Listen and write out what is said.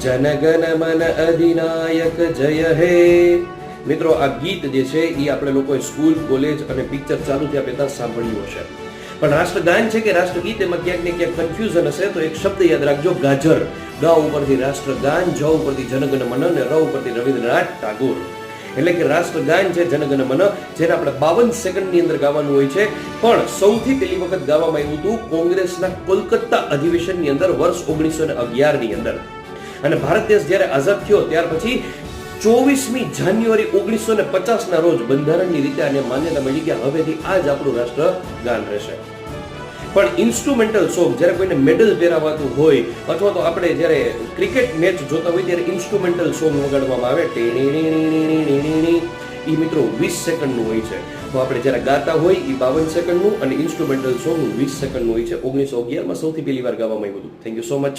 જનગણ મન અધિનાયક જય હે. મિત્રો, આ ગીત જે છે એ આપણે લોકોએ સ્કૂલ, કોલેજ અને પિક્ચર ચાલુ થયા પહેલા સાંભળ્યું હશે. પણ રાષ્ટ્રગાન છે કે રાષ્ટ્રગીત એમાં ક્યાંક ને ક્યાંક કન્ફ્યુઝન હશે, તો એક શબ્દ યાદ રાખજો, ગાજર. ગ ઉપરથી રાષ્ટ્રગાન, જ ઉપરથી જનગણ મન અને ર ઉપરથી રવિન્દ્રનાથ ટાગોર. એટલે કે રાષ્ટ્રગાન છે જનગણ મન, જેને આપણે 52 સેકન્ડની અંદર ગાવાનું હોય છે. પણ સૌથી પહેલી વખત ગાવામાં આવ્યું હતું કોંગ્રેસના કોલકાતા અધિવેશનની અંદર વર્ષ 1911 ની અંદર. અને ભારત દેશ જ્યારે આઝાદ થયો ત્યાર પછી 24મી જાન્યુઆરી 1950 ના રોજ બંધારણની રીતે આને માન્યતા મળી કે હવેથી આ જ આપણું રાષ્ટ્રગાન રહેશે. પણ ઇન્સ્ટ્રુમેન્ટલ સોંગ, જ્યારે કોઈને મેડલ પહેરાવાતું હોય અથવા તો આપણે જ્યારે ક્રિકેટ મેચ જોતા હોય ત્યારે ઇન્સ્ટ્રુમેન્ટલ સોંગ વગાડવામાં આવે, એ મિત્રો 20 સેકન્ડનું હોય છે. તો આપણે જ્યારે ગાતા હોય એ 52 સેકન્ડનું અને ઇન્સ્ટ્રુમેન્ટલ સોંગ 20 સેકન્ડનું હોય છે. 1911માં સૌથી પહેલી વાર ગાવામાં આવ્યું હતું. Thank you so much.